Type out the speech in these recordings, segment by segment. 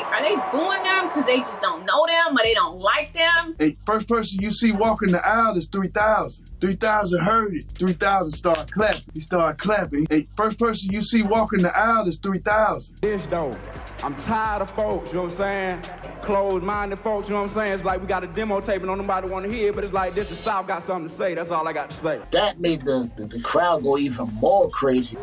are they booing them because they just don't know them or they don't like them? Hey, first person you see walking the aisle is 3,000. 3,000 heard it. 3,000 started clapping. He started clapping. Hey, first person you see walking the aisle is 3,000. This though, I'm tired of folks, you know what I'm saying? Closed-minded folks, you know what I'm saying? It's like we got a demo tape and don't nobody want to hear it, but it's like this, the South got something to say. That's all I got to say. That made the crowd go even more crazy.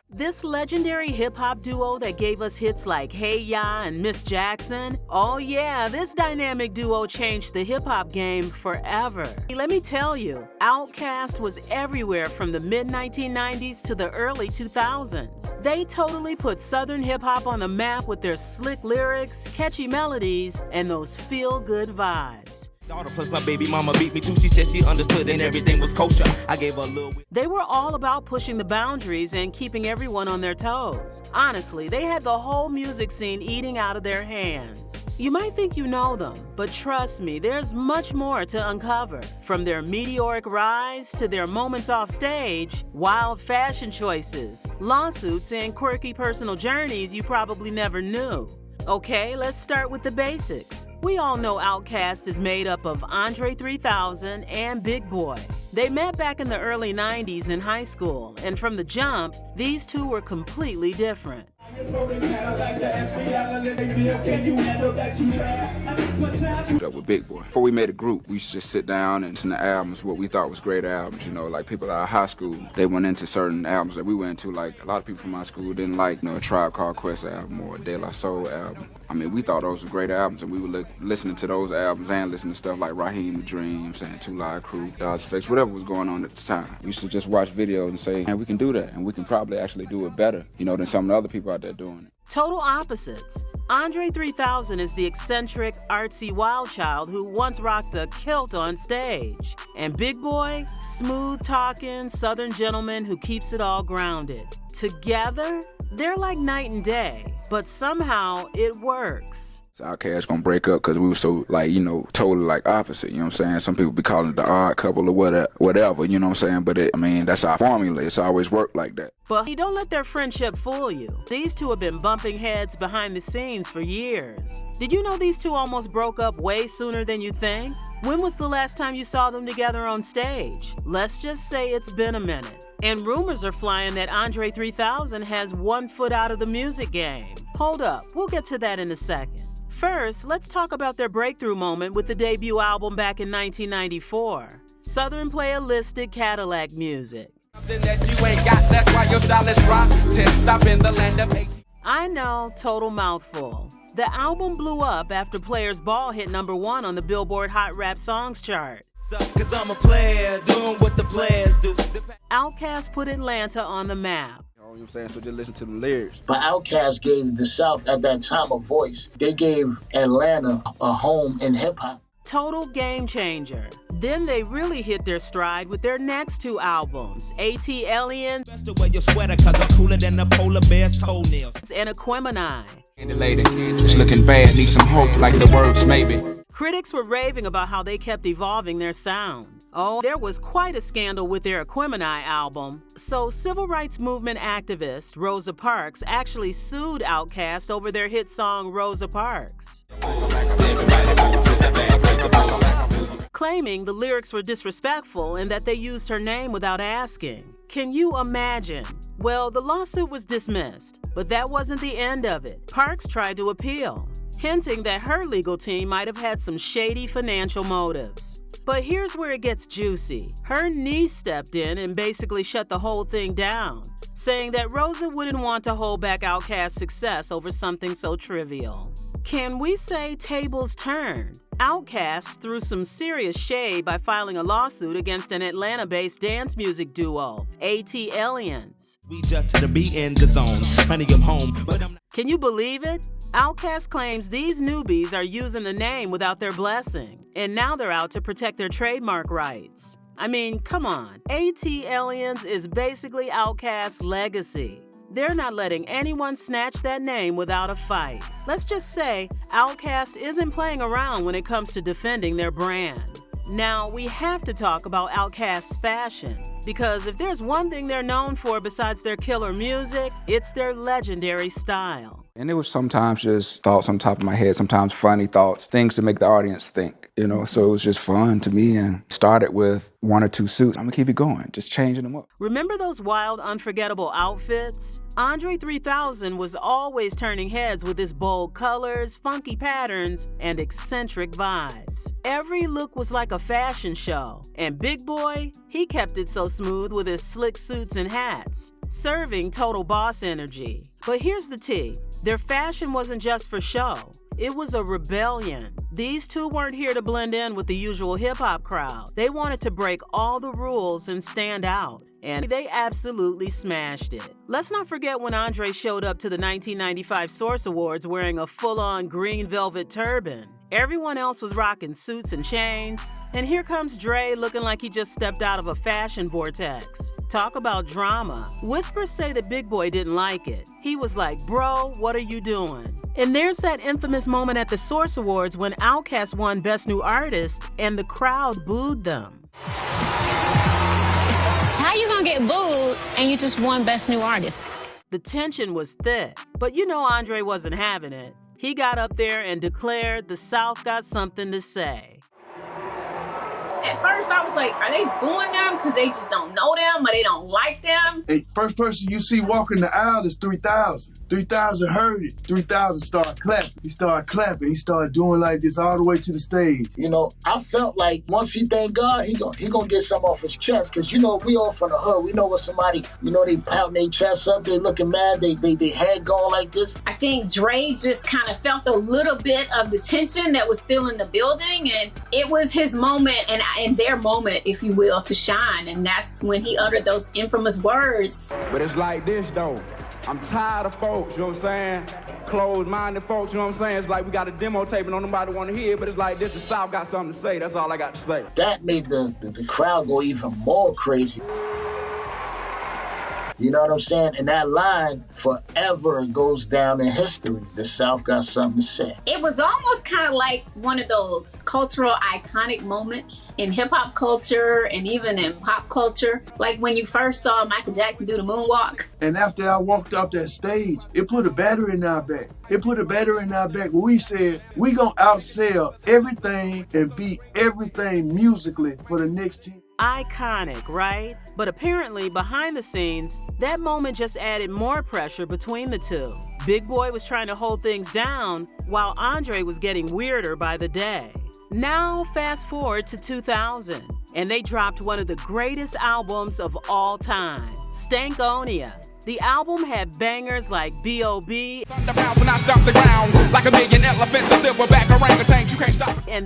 This legendary hip-hop duo that gave us hits like Hey Ya and Miss Jackson, oh yeah, this dynamic duo changed the hip-hop game forever. Let me tell you, OutKast was everywhere from the mid-1990s to the early 2000s. They totally put Southern hip-hop on the map with their slick lyrics, catchy melodies, and those feel-good vibes. Daughter plus my baby mama beat me too. She said she understood and everything was kosher. I gave her a little. They were all about pushing the boundaries and keeping everyone on their toes. Honestly, they had the whole music scene eating out of their hands. You might think you know them, but trust me, there's much more to uncover. From their meteoric rise to their moments off stage, wild fashion choices, lawsuits, and quirky personal journeys you probably never knew. Okay, let's start with the basics. We all know OutKast is made up of Andre 3000 and Big Boy. They met back in the early 90s in high school, and from the jump, these two were completely different. Up with Big Boy. Before we made a group, we used to just sit down and listen to albums, what we thought was great albums. You know, like people out of high school, they went into certain albums that we went into. Like a lot of people from my school didn't like, a Tribe Called Quest album or a De La Soul album. I mean, we thought those were great albums, and we were listening to those albums and listening to stuff like Raheem the Dream, saying Two Live Crew, Dodge Effects, whatever was going on at the time. We used to just watch videos and say, man, we can do that, and we can probably actually do it better, than some of the other people out there doing it. Total opposites. Andre 3000 is the eccentric, artsy wild child who once rocked a kilt on stage. And Big Boy, smooth-talking, southern gentleman who keeps it all grounded. Together, they're like night and day, but somehow it works. OutKast gonna break up because we were so totally opposite, you know what I'm saying? Some people be calling it the odd couple or whatever, you know what I'm saying? But that's our formula. It's always worked like that. But don't let their friendship fool you. These two have been bumping heads behind the scenes for years. Did you know these two almost broke up way sooner than you think? When was the last time you saw them together on stage? Let's just say it's been a minute. And rumors are flying that Andre 3000 has one foot out of the music game. Hold up, we'll get to that in a second. First, let's talk about their breakthrough moment with the debut album back in 1994, Southern Playalistic Cadillac Music. I know, total mouthful. The album blew up after Players Ball hit #1 on the Billboard Hot Rap Songs chart. Cause I'm a player, doing what the players do. OutKast put Atlanta on the map. You know what I'm saying? So just listen to the lyrics. But OutKast gave the South at that time a voice. They gave Atlanta a home in hip-hop. Total game changer. Then they really hit their stride with their next two albums, ATLiens Best to wear your sweater cause I'm cooler than the polar bear's toenails. and Aquemini. Lady, it's looking bad, need some hope like the words maybe. Critics were raving about how they kept evolving their sound. Oh, there was quite a scandal with their Aquemini album. So civil rights movement activist Rosa Parks actually sued OutKast over their hit song Rosa Parks, claiming the lyrics were disrespectful and that they used her name without asking. Can you imagine? Well, the lawsuit was dismissed, but that wasn't the end of it. Parks tried to appeal, hinting that her legal team might have had some shady financial motives. But here's where it gets juicy. Her niece stepped in and basically shut the whole thing down, saying that Rosa wouldn't want to hold back OutKast's success over something so trivial. Can we say tables turned? OutKast threw some serious shade by filing a lawsuit against an Atlanta-based dance music duo, ATLiens. We just to the beat in the zone. Honey, I'm home, but I'm not. Can you believe it? OutKast claims these newbies are using the name without their blessing, and now they're out to protect their trademark rights. I mean, come on. ATLiens is basically OutKast's legacy. They're not letting anyone snatch that name without a fight. Let's just say OutKast isn't playing around when it comes to defending their brand. Now, we have to talk about OutKast's fashion, because if there's one thing they're known for besides their killer music, it's their legendary style. And it was sometimes just thoughts on top of my head, sometimes funny thoughts, things to make the audience think, so it was just fun to me, and started with 1 or 2 suits. I'm gonna keep it going, just changing them up. Remember those wild, unforgettable outfits? Andre 3000 was always turning heads with his bold colors, funky patterns, and eccentric vibes. Every look was like a fashion show, and Big Boy, he kept it so smooth with his slick suits and hats, serving total boss energy. But here's the tea. Their fashion wasn't just for show. It was a rebellion. These two weren't here to blend in with the usual hip-hop crowd. They wanted to break all the rules and stand out. And they absolutely smashed it. Let's not forget when Andre showed up to the 1995 Source Awards wearing a full-on green velvet turban. Everyone else was rocking suits and chains, and here comes Dre looking like he just stepped out of a fashion vortex. Talk about drama. Whispers say that Big Boy didn't like it. He was like, "Bro, what are you doing?" And there's that infamous moment at the Source Awards when OutKast won Best New Artist and the crowd booed them. How you gonna get booed and you just won Best New Artist? The tension was thick, but Andre wasn't having it. He got up there and declared the South got something to say. At first, I was like, are they booing them because they just don't know them or they don't like them? Hey, first person you see walking the aisle is 3000. 3000 heard it. 3000 started clapping. He started clapping. He started doing like this all the way to the stage. I felt like once he thank God, he gonna get something off his chest. Because, we all from the hood. We know when somebody, they pouting their chest up, they looking mad, they head going like this. I think Dre just kind of felt a little bit of the tension that was still in the building, and it was his moment and their moment, if you will, to shine. And that's when he uttered those infamous words. But it's like this, though. I'm tired of folks, you know what I'm saying? Closed-minded folks, you know what I'm saying? It's like we got a demo tape and don't nobody want to hear it, but it's like this, the South got something to say. That's all I got to say. That made the crowd go even more crazy. You know what I'm saying? And that line forever goes down in history. The South got something to say. It was almost kind of like one of those cultural iconic moments in hip-hop culture and even in pop culture. Like when you first saw Michael Jackson do the moonwalk. And after I walked off that stage, it put a battery in our back. It put a battery in our back where we said, we gonna outsell everything and beat everything musically for the next 10 years. Iconic, right? But apparently, behind the scenes, that moment just added more pressure between the two. Big Boy was trying to hold things down, while Andre was getting weirder by the day. Now, fast forward to 2000, and they dropped one of the greatest albums of all time, Stankonia. The album had bangers like B.O.B. and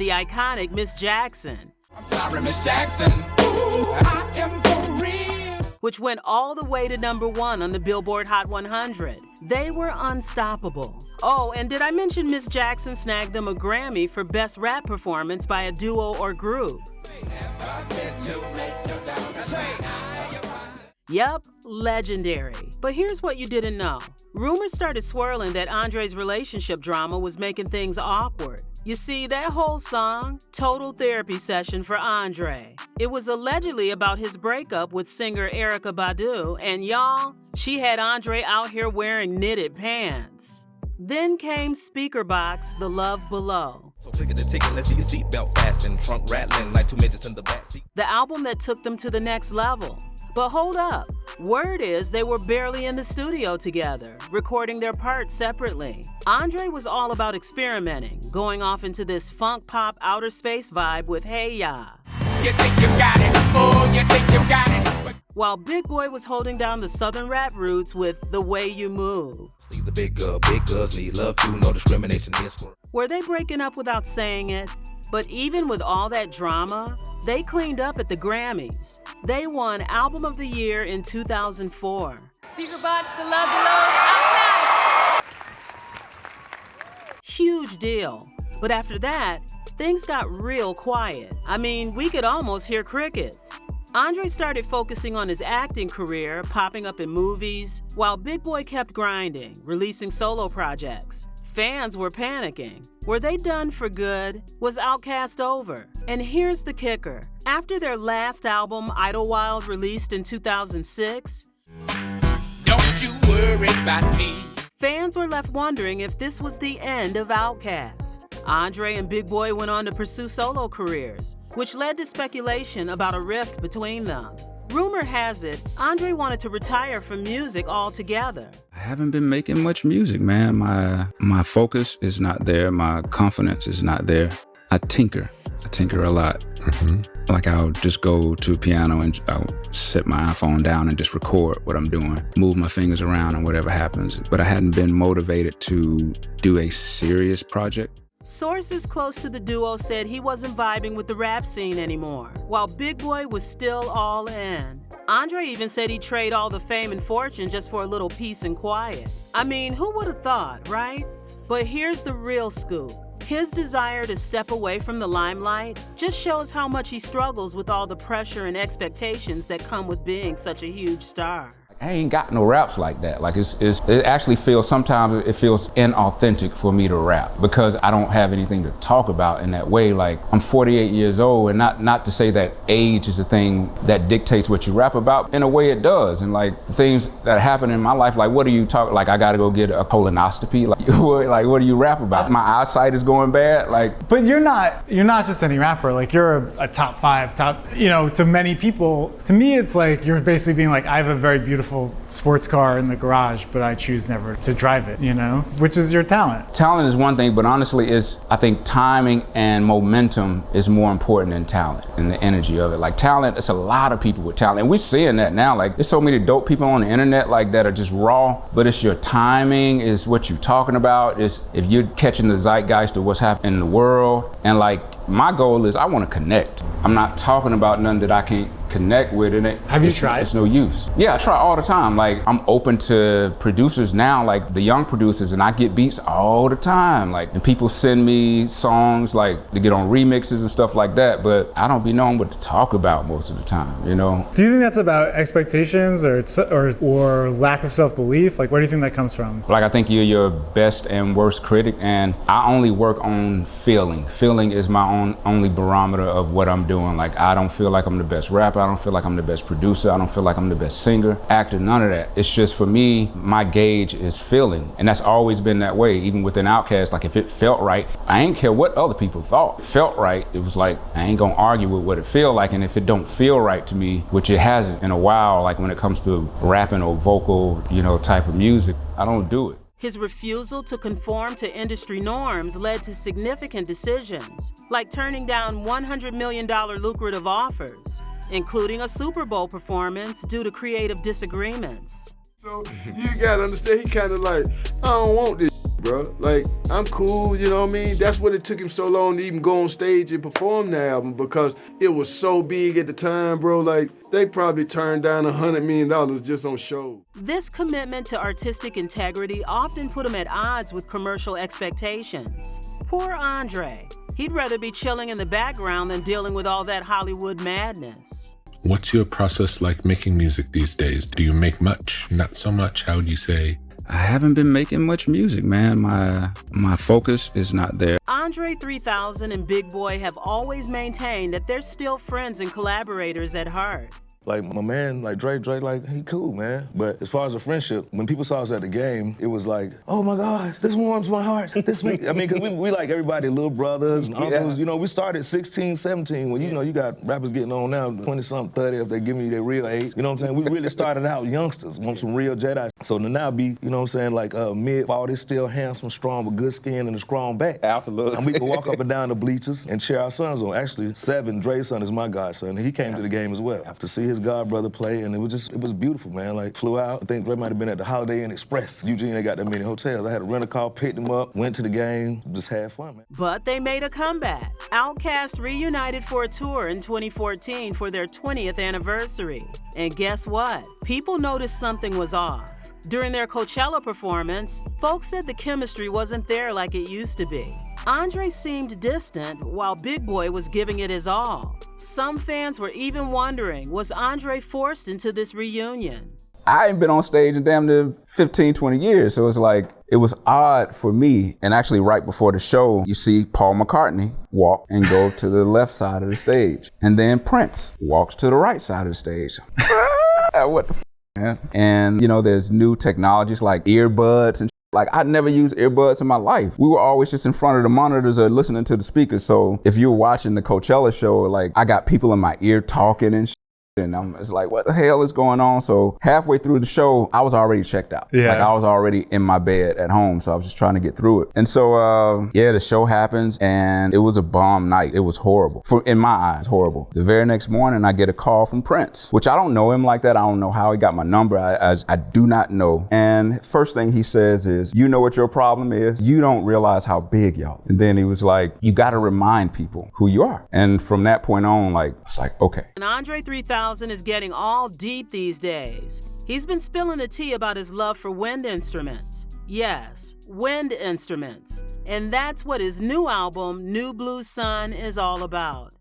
the iconic Miss Jackson. I'm sorry, Miss Jackson. Ooh, I am for real. Which went all the way to #1 on the Billboard Hot 100. They were unstoppable. Oh, and did I mention Miss Jackson snagged them a Grammy for Best Rap Performance by a Duo or Group? Yup, legendary. But here's what you didn't know. Rumors started swirling that Andre's relationship drama was making things awkward. You see, that whole song, total therapy session for Andre. It was allegedly about his breakup with singer Erykah Badu, and y'all, she had Andre out here wearing knitted pants. Then came Speakerboxx, The Love Below. So click the ticket, let's see your seatbelt fasten, trunk rattling like 2 midgets in the backseat. The album that took them to the next level. But hold up, word is they were barely in the studio together, recording their parts separately. Andre was all about experimenting, going off into this funk pop outer space vibe with Hey Ya. You think you got it, oh, you think you got it. While Big Boy was holding down the southern rap roots with The Way You Move. The big girls need love too, no discrimination is. Were they breaking up without saying it? But even with all that drama, they cleaned up at the Grammys. They won Album of the Year in 2004. Speakerboxx, The Love Below, OutKast. Huge deal. But after that, things got real quiet. I mean, we could almost hear crickets. Andre started focusing on his acting career, popping up in movies, while Big Boy kept grinding, releasing solo projects. Fans were panicking. Were they done for good? Was OutKast over? And here's the kicker. After their last album, Idlewild, released in 2006, Don't you worry about me. fans were left wondering if this was the end of OutKast. Andre and Big Boy went on to pursue solo careers, which led to speculation about a rift between them. Rumor has it, Andre wanted to retire from music altogether. I haven't been making much music, man. My focus is not there. My confidence is not there. I tinker a lot. Like I'll just go to a piano and I'll set my iPhone down and just record what I'm doing, move my fingers around and whatever happens. But I hadn't been motivated to do a serious project. Sources close to the duo said he wasn't vibing with the rap scene anymore, while Big Boy was still all in. Andre even said he'd trade all the fame and fortune just for a little peace and quiet. I mean, who would have thought, right? But here's the real scoop. His desire to step away from the limelight just shows how much he struggles with all the pressure and expectations that come with being such a huge star. I ain't got no raps like that. Like it actually feels, sometimes it feels inauthentic for me to rap because I don't have anything to talk about in that way. Like I'm 48 years old, and not to say that age is a thing that dictates what you rap about. In a way it does. And like the things that happen in my life, like what do you talk, like I gotta go get a colonoscopy? Like what do you rap about? My eyesight is going bad, like. But you're not just any rapper, like you're a top 5, to many people. To me it's like you're basically being like, I have a very beautiful sports car in the garage, but I choose never to drive it, which is your talent. Talent is one thing, but honestly, I think timing and momentum is more important than talent and the energy of it. Like talent, it's a lot of people with talent, and we're seeing that now. Like there's so many dope people on the internet like that are just raw, but it's your timing, is what you're talking about, is if you're catching the zeitgeist of what's happening in the world. And like my goal is I want to connect. I'm not talking about nothing that I can't connect with, and have you tried? It's no use. Yeah, I try all the time. Like I'm open to producers now, like the young producers, and I get beats all the time. Like, and people send me songs like to get on remixes and stuff like that, but I don't be knowing what to talk about most of the time, Do you think that's about expectations or lack of self-belief? Like, where do you think that comes from? Like I think you're your best and worst critic, and I only work on feeling. Feeling is my only barometer of what I'm doing. Like I don't feel like I'm the best rapper. I don't feel like I'm the best producer. I don't feel like I'm the best singer, actor, none of that. It's just for me, my gauge is feeling. And that's always been that way, even within OutKast. Like if it felt right, I ain't care what other people thought. It felt right, it was like, I ain't gonna argue with what it feel like. And if it don't feel right to me, which it hasn't in a while, like when it comes to rapping or vocal, type of music, I don't do it. His refusal to conform to industry norms led to significant decisions, like turning down $100 million lucrative offers, including a Super Bowl performance due to creative disagreements. So you gotta understand, he kind of like, I don't want this, bro. Like, I'm cool, you know what I mean? That's what it took him so long to even go on stage and perform the album, because it was so big at the time, bro. Like, they probably turned down $100 million just on shows. This commitment to artistic integrity often put him at odds with commercial expectations. Poor Andre. He'd rather be chilling in the background than dealing with all that Hollywood madness. What's your process like making music these days? Do you make much? Not so much? How would you say? I haven't been making much music, man. My focus is not there. Andre 3000 and Big Boy have always maintained that they're still friends and collaborators at heart. Like my man, like Drake, like he cool, man. But as far as a friendship, when people saw us at the game, it was like, oh my God, this warms my heart. This makes, I mean, cause we like everybody, little brothers and uncles. We started 16, 17. When you got rappers getting on now, 20-something, 30, if they give me their real age. You know what I'm saying? We really started out youngsters, want some real Jedi. So to now be, like mid-40s, still handsome, strong, with good skin and a strong back. Absolutely. And we can walk up and down the bleachers and cheer our sons on. Actually, Seven, Dre's son, is my godson. He came to the game as well. To see his god brother play, and it was beautiful, man. Like, flew out. I think Dre might have been at the Holiday Inn Express. Eugene ain't got that many hotels. I had a rental car, picked him up, went to the game, just had fun, man. But they made a comeback. OutKast reunited for a tour in 2014 for their 20th anniversary. And guess what? People noticed something was off. During their Coachella performance, folks said the chemistry wasn't there like it used to be. Andre seemed distant, while Big Boy was giving it his all. Some fans were even wondering, was Andre forced into this reunion? I ain't been on stage in damn near 15, 20 years. So it's like, it was odd for me. And actually right before the show, you see Paul McCartney walk and go to the left side of the stage. And then Prince walks to the right side of the stage. What the man? And, you know, there's new technologies like earbuds and like, I'd never used earbuds in my life. We were always just in front of the monitors or listening to the speakers. So if you're watching the Coachella show, like, I got people in my ear talking and and it's like, what the hell is going on? So halfway through the show, I was already checked out. Yeah. Like, I was already in my bed at home. So I was just trying to get through it. And so, yeah, the show happens and it was a bomb night. It was horrible. In my eyes, horrible. The very next morning, I get a call from Prince, which I don't know him like that. I don't know how he got my number. I do not know. And first thing he says is, you know what your problem is? You don't realize how big y'all. And then he was like, you got to remind people who you are. And from that point on, like, it's like, okay. And Andre 3000 is getting all deep these days. He's been spilling the tea about his love for wind instruments. Yes, wind instruments. And that's what his new album, New Blue Sun, is all about.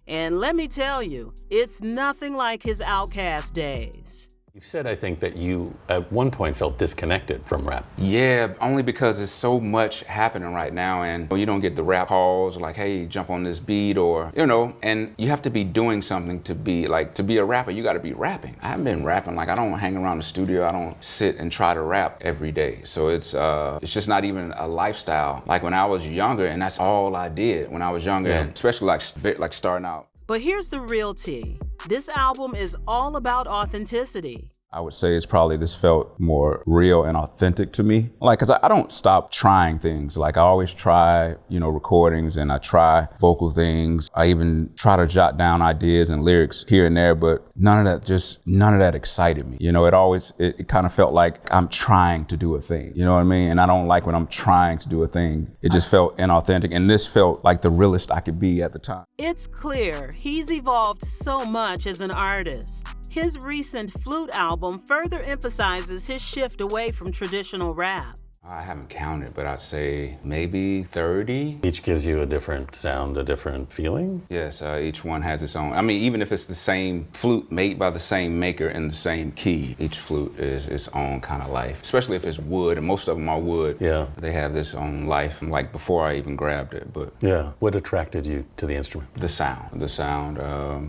And let me tell you, it's nothing like his OutKast days. You've said, I think, that you at one point felt disconnected from rap. Yeah, only because there's so much happening right now and you don't get the rap calls like, hey, jump on this beat or, you know, and you have to be doing something to be a rapper, you got to be rapping. I haven't been rapping, like I don't hang around the studio, I don't sit and try to rap every day. So it's just not even a lifestyle. Like when I was younger, and that's all I did when I was younger, and especially like starting out. But here's the real tea. This album is all about authenticity. I would say it's probably this felt more real and authentic to me. Like, cause I don't stop trying things. Like I always try, you know, recordings and I try vocal things. I even try to jot down ideas and lyrics here and there, but none of that excited me. You know, it kind of felt like I'm trying to do a thing. You know what I mean? And I don't like when I'm trying to do a thing. It just felt inauthentic. And this felt like the realest I could be at the time. It's clear he's evolved so much as an artist. His recent Flute album further emphasizes his shift away from traditional rap. I haven't counted, but I'd say maybe 30. Each gives you a different sound, a different feeling? Yes, each one has its own. I mean, even if it's the same flute made by the same maker in the same key, each flute is its own kind of life, especially if it's wood, and most of them are wood. Yeah. They have this own life, like before I even grabbed it, but. Yeah, what attracted you to the instrument? The sound.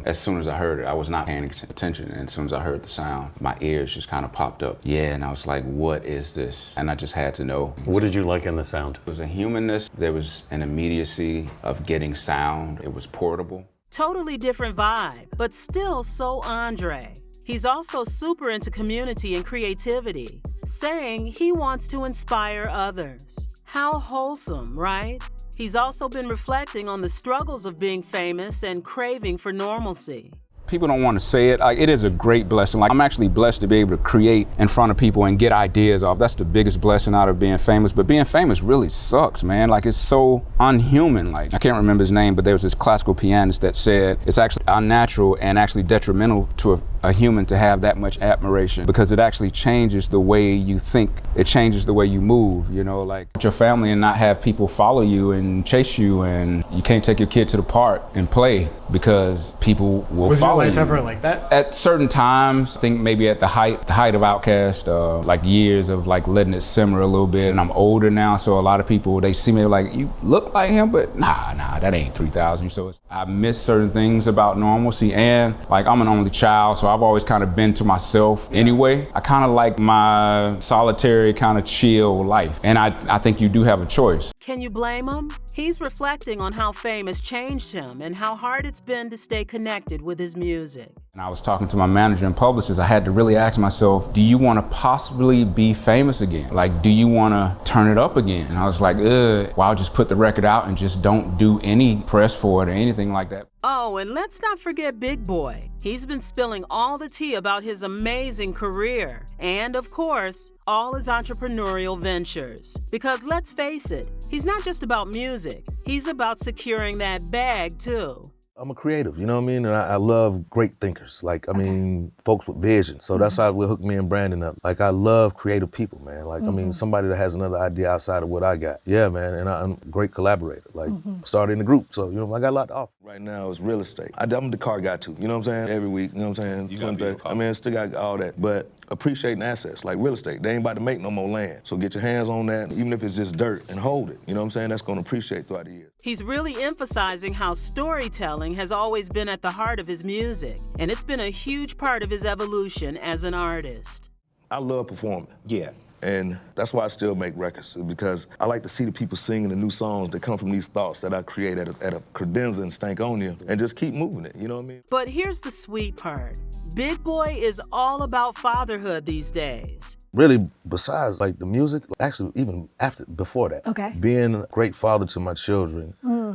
As soon as I heard it, I was not paying attention, and as soon as I heard the sound, my ears just kind of popped up. Yeah, and I was like, what is this? And I just had to know. What did you like in the sound? It was a humanness. There was an immediacy of getting sound. It was portable. Totally different vibe, but still so Andre. He's also super into community and creativity, saying he wants to inspire others. How wholesome, right? He's also been reflecting on the struggles of being famous and craving for normalcy. People don't want to say it. Like, it is a great blessing. Like, I'm actually blessed to be able to create in front of people and get ideas off. That's the biggest blessing out of being famous. But being famous really sucks, man. Like, it's so unhuman. Like, I can't remember his name, but there was this classical pianist that said it's actually unnatural and actually detrimental to a human to have that much admiration, because it actually changes the way you think. It changes the way you move, you know, like your family, and not have people follow you and chase you, and you can't take your kid to the park and play because people will follow you. Was your life ever like that? At certain times, I think maybe at the height of OutKast, like years of like letting it simmer a little bit, and I'm older now, so a lot of people, they see me like, you look like him, but nah, that ain't 3000. So I miss certain things about normalcy, and like I'm an only child, so I've always kind of been to myself anyway. I kind of like my solitary kind of chill life, and I think you do have a choice. Can you blame him? He's reflecting on how fame has changed him and how hard it's been to stay connected with his music. And I was talking to my manager and publicist. I had to really ask myself, do you want to possibly be famous again? Like, do you want to turn it up again? And I was like, well, I'll just put the record out and just don't do any press for it or anything like that. Oh, and let's not forget Big Boy. He's been spilling all the tea about his amazing career and, of course, all his entrepreneurial ventures. Because let's face it, he's not just about music. He's about securing that bag, too. I'm a creative, you know what I mean? And I love great thinkers. Like, I mean, folks with vision. So that's how it hooked me and Brandon up. Like, I love creative people, man. Like, I mean, somebody that has another idea outside of what I got. Yeah, man, and I'm a great collaborator. Like, started in the group, so, you know, I got a lot to offer. Right now, it's real estate. I'm the car guy, too. You know what I'm saying? Every week, you know what I'm saying? 20, I mean, still got all that. But appreciating assets, like real estate. They ain't about to make no more land. So get your hands on that, even if it's just dirt, and hold it. You know what I'm saying? That's gonna appreciate throughout the years. He's really emphasizing how storytelling has always been at the heart of his music, and it's been a huge part of his evolution as an artist. I love performing. Yeah. And that's why I still make records, because I like to see the people singing the new songs that come from these thoughts that I create at a credenza and Stankonia, and just keep moving it, you know what I mean? But here's the sweet part. Big Boy is all about fatherhood these days. Really, besides like the music, actually even before that, being a great father to my children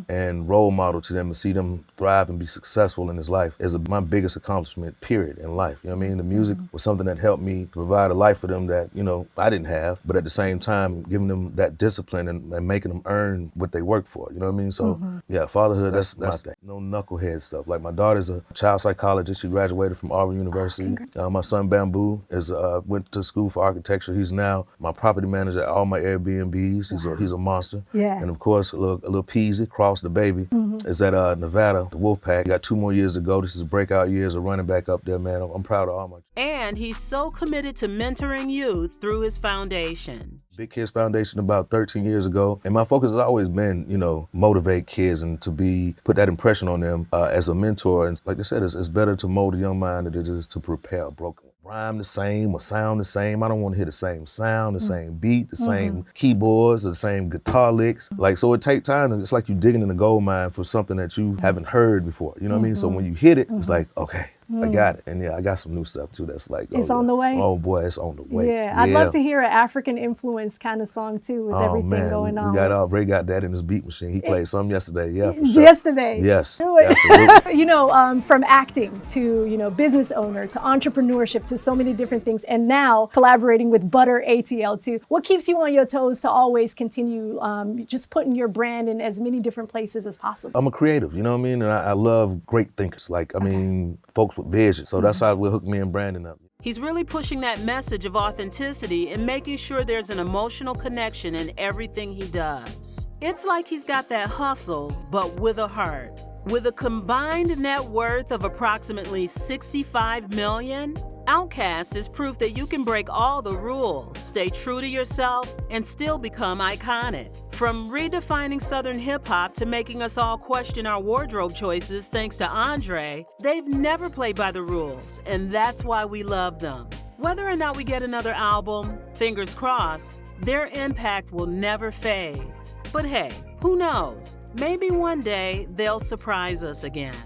and role model to them and see them thrive and be successful in this life is my biggest accomplishment, period, in life. You know what I mean? The music was something that helped me provide a life for them that, you know, I didn't have, but at the same time, giving them that discipline and making them earn what they work for. You know what I mean? So, yeah, fatherhood, that's my thing. No knucklehead stuff. Like, my daughter's a child psychologist. She graduated from Auburn University. My son, Bamboo, went to school for architecture. He's now my property manager at all my Airbnbs. He's a monster. Yeah. And of course, a little Peasy, Cross the baby, is at Nevada, the Wolfpack. Got 2 more years to go. This is breakout years of running back up there, man. I'm proud of all my. And he's so committed to mentoring youth through his foundation. Big Kids Foundation about 13 years ago. And my focus has always been, you know, motivate kids and to put that impression on them as a mentor. And like I said, it's better to mold a young mind than it is to prepare a broken one. Rhyme the same or sound the same. I don't want to hear the same sound, the same beat, the same keyboards, or the same guitar licks. Like, so it takes time. And it's like you're digging in a gold mine for something that you haven't heard before. You know what I mean? So when you hit it, it's like, okay, I got it. And yeah, I got some new stuff too that's like, it's on the way? Oh boy, it's on the way. Yeah, I'd love to hear an African influence kind of song too with everything going on. Ray got that in his beat machine. He played some yesterday, yeah, for sure. Yesterday? Yes, absolutely. You know, from acting to, you know, business owner to entrepreneurship to so many different things, and now collaborating with Butter ATL too. What keeps you on your toes to always continue just putting your brand in as many different places as possible? I'm a creative, you know what I mean? And I love great thinkers. Like, I mean, folks with vision. So that's how it hooked me and Brandon up. He's really pushing that message of authenticity and making sure there's an emotional connection in everything he does. It's like he's got that hustle, but with a heart. With a combined net worth of approximately $65 million, OutKast is proof that you can break all the rules, stay true to yourself, and still become iconic. From redefining Southern hip-hop to making us all question our wardrobe choices thanks to Andre, they've never played by the rules, and that's why we love them. Whether or not we get another album, fingers crossed, their impact will never fade. But hey, who knows? Maybe one day they'll surprise us again.